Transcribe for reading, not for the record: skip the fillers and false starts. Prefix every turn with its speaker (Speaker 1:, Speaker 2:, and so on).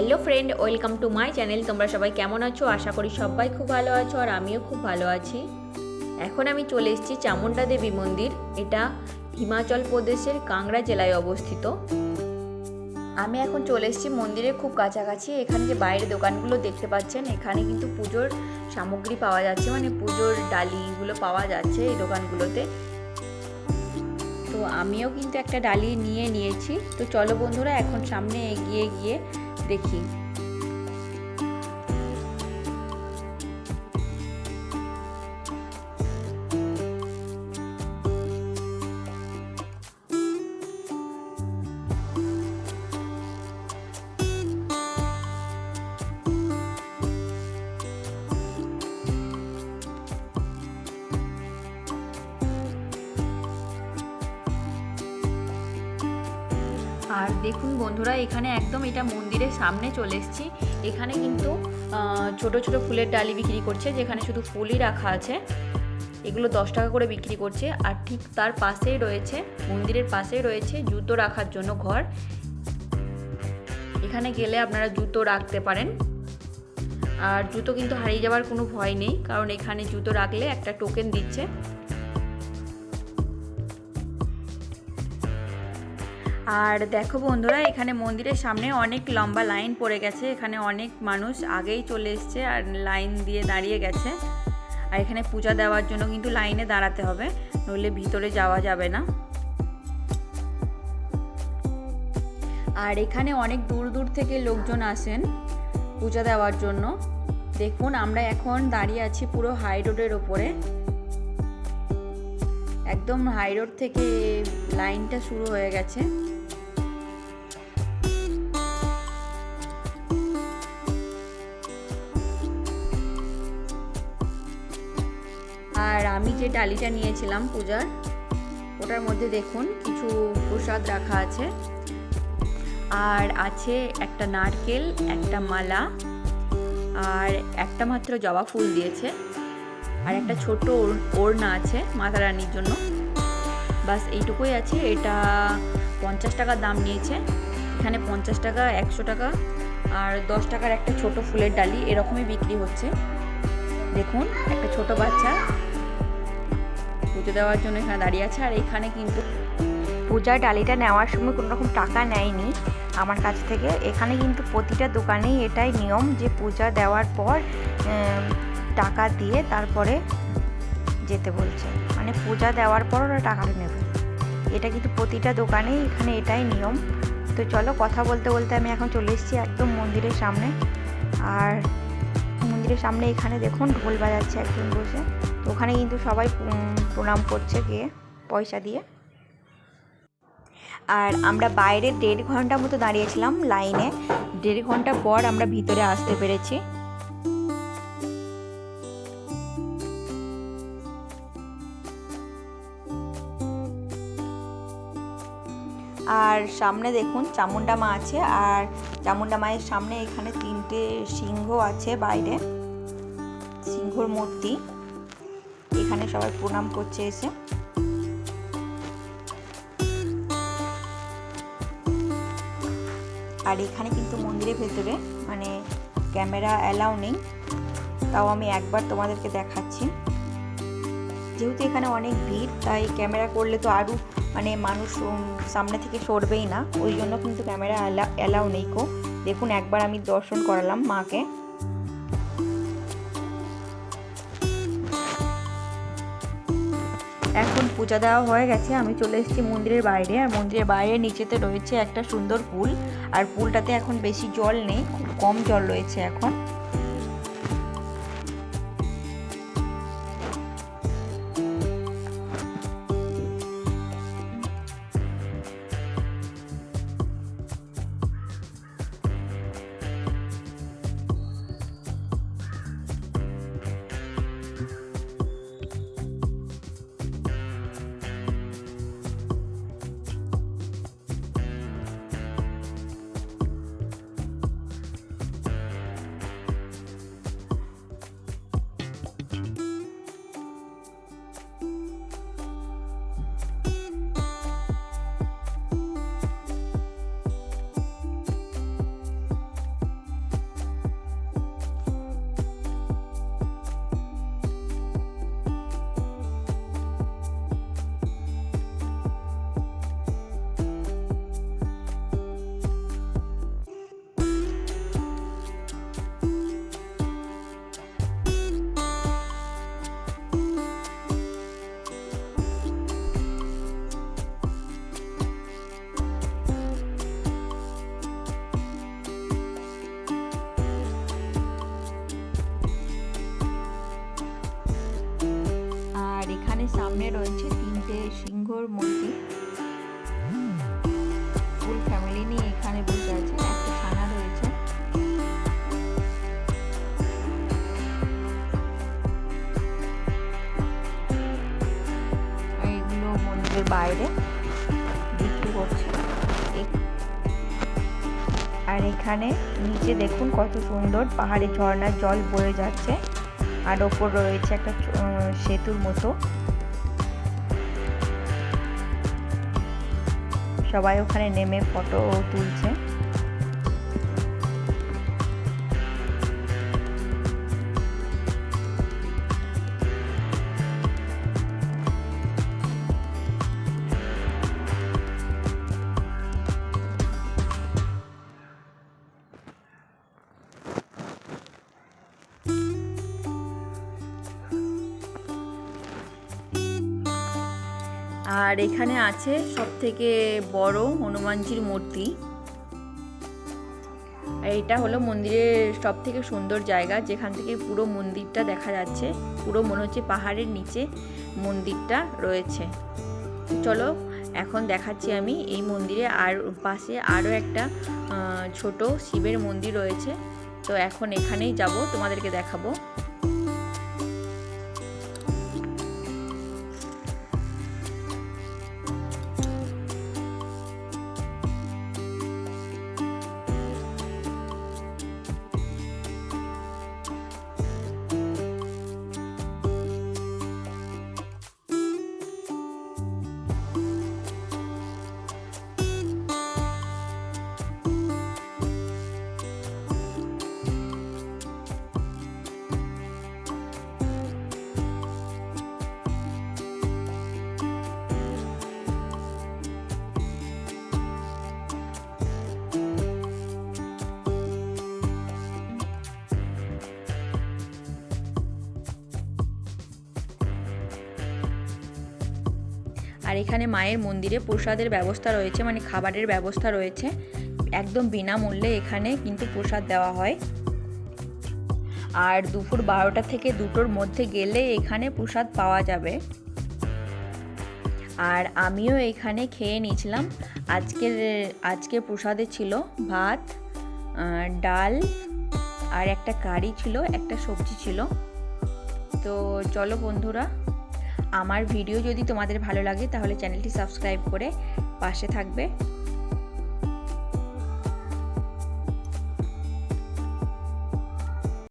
Speaker 1: Hello friend, welcome to my channel. তোমরা সবাই কেমন আছো? আশা করি সবাই খুব ভালো আছো আর আমিও খুব ভালো আছি। এখন আমি চলে এসেছি চামুন্ডা দেবী মন্দির। এটা হিমাচল প্রদেশের কাংড়া জেলায় অবস্থিত। আমি এখন চলে এসেছি মন্দিরের খুব কাছাকাছি। এখানে যে বাইরের দোকানগুলো দেখতে পাচ্ছেন, এখানে কিন্তু পুজোর সামগ্রী পাওয়া যাচ্ছে, মানে পুজোর ডালিগুলো পাওয়া যাচ্ছে এই দোকানগুলোতে। তো আমিও কিন্তু একটা ডালি নিয়ে নিয়েছি। তো চলো বন্ধুরা, এখন সামনে এগিয়ে গিয়ে দেখি। আর দেখুন বন্ধুরা, এখানে একদম এটা মন্দিরের সামনে চলে এসেছি। এখানে কিন্তু ছোট ছোট ফুলের ডালি বিক্রি করছে, যেখানে শুধু ফুলই রাখা আছে। এগুলো 10 টাকা করে বিক্রি করছে। আর ঠিক তার পাশেই রয়েছে, মন্দিরের পাশেই রয়েছে জুতো রাখার জন্য ঘর। এখানে গেলে আপনারা জুতো রাখতে পারেন। আর জুতো কিন্তু হারিয়ে যাওয়ার কোনো ভয় নেই, কারণ এখানে জুতো রাখলে একটা টোকেন দিচ্ছে। আর দেখো বন্ধুরা, এখানে মন্দিরের সামনে অনেক লম্বা লাইন পড়ে গেছে। এখানে অনেক মানুষ আগেই চলে এসছে আর লাইন দিয়ে দাঁড়িয়ে গেছে। আর এখানে পূজা দেওয়ার জন্য কিন্তু লাইনে দাঁড়াতে হবে, নইলে ভিতরে যাওয়া যাবে না। আর এখানে অনেক দূর দূর থেকে লোকজন আসেন পূজা দেওয়ার জন্য। দেখুন, আমরা এখন দাঁড়িয়ে আছি পুরো হাই রোডের ওপরে। একদম হাই রোড থেকে লাইনটা শুরু হয়ে গেছে। আর আমি যে ডালিটা নিয়েছিলাম পূজার, ওটার মধ্যে দেখুন কিছু প্রসাদ রাখা আছে। আর আছে একটা নারকেল, একটা মালা, আর একটা মাত্র জবা ফুল দিয়েছে, আর একটা ছোট ওড়না আছে মাতা রানীর জন্য। বাস এইটুকুই আছে। এটা 50 টাকা দাম নিয়েছে। এখানে 50 টাকা, 100 টাকা আর 10 টাকার একটা ছোট ফুলের ডালি এরকমই বিক্রি হচ্ছে। দেখুন, একটা ছোট বাচ্চা পুজো দেওয়ার জন্য এখানে দাঁড়িয়ে আছে। আর এখানে কিন্তু পূজার ডালিটা নেওয়ার সময় কোনো রকম টাকা নেয়নি আমার কাছ থেকে। এখানে কিন্তু প্রতিটা দোকানেই এটাই নিয়ম যে পূজা দেওয়ার পর টাকা দিয়ে তারপরে যেতে বলছে, মানে পূজা দেওয়ার পর ওরা টাকাটা নেবে। এটা কিন্তু প্রতিটা দোকানেই এখানে এটাই নিয়ম। তো চলো, কথা বলতে বলতে আমি এখন চলে এসেছি একদম মন্দিরের সামনে। আর মন্দিরের সামনে এখানে দেখুন ঢোল বাজাচ্ছে একজন বসে। তো ওখানে কিন্তু সবাই প্রণাম করছে গিয়ে পয়সা দিয়ে। আর আমরা বাইরে 1.5 ঘন্টা মতো দাঁড়িয়েছিলাম লাইনে। 1.5 ঘন্টা পর আমরা ভিতরে আসতে পেরেছি। আর সামনে দেখুন চামুন্ডা মা আছে। আর চামুন্ডা মায়ের সামনে এখানে 3টে সিংহ আছে বাইরে, সিংহর মূর্তি। এখানে সবাই প্রণাম করছে এসে। আর এখানে কিন্তু মন্দিরের ভেতরে মানে ক্যামেরা অ্যালাউ নেই, তাও আমি একবার তোমাদেরকে দেখাচ্ছি। যেহেতু এখানে অনেক ভিড়, তাই ক্যামেরা করলে তো আরও মানে মানুষ সামনে থেকে সরবেই না, ওই জন্য কিন্তু ক্যামেরা অ্যালাউ নেই কো। দেখুন, একবার আমি দর্শন করালাম মাকে। এখন পূজা দেওয়া হয়ে গেছে, আমি চলে এসেছি মন্দিরের বাইরে। আর মন্দিরের বাইরে নিচেতে রয়েছে একটা সুন্দর পুল। আর পুলটাতে এখন বেশি জল নেই, খুব কম জল রয়েছে এখন। এখানে সামনে রয়েছে 3টে সিংহর মূর্তি, ফুল ফ্যামিলি নিয়ে এখানে বসে আছে, একটা ছানা রয়েছে। এইগুলো মন্দিরের বাইরে বিক্রি করছে। আর এখানে নিচে দেখুন কত সুন্দর পাহাড়ি ঝর্ণার জল বয়ে যাচ্ছে, আর ওপর রয়েছে একটা সেতুর মতো। সবাই ওখানে নেমে ফটো তুলছে। আর এখানে আছে সবথেকে বড় হনুমানজির মূর্তি। আর এটা হলো মন্দিরের সবথেকে সুন্দর জায়গা, যেখান থেকে পুরো মন্দিরটা দেখা যাচ্ছে। পুরো মনে হচ্ছে পাহাড়ের নিচে মন্দিরটা রয়েছে। চলো এখন দেখাচ্ছি আমি এই মন্দিরে। আর পাশে আরও একটা ছোট শিবের মন্দির রয়েছে। তো এখন এখানেই যাব, তোমাদেরকে দেখাবো। আর এখানে মায়ের মন্দিরে প্রসাদের ব্যবস্থা রয়েছে, মানে খাবারের ব্যবস্থা রয়েছে। একদম বিনামূল্যে এখানে কিন্তু প্রসাদ দেওয়া হয়। আর দুপুর 12টা থেকে 2টোর মধ্যে গেলে এখানে প্রসাদ পাওয়া যাবে। আর আমিও এখানে খেয়ে নিয়েছিলাম। আজকে প্রসাদে ছিল ভাত, ডাল, আর একটা কারি ছিল, একটা সবজি ছিল। তো চলো বন্ধুরা, আমার ভিডিও যদি তোমাদের ভালো লাগে তাহলে চ্যানেলটি সাবস্ক্রাইব করে পাশে থাকবে।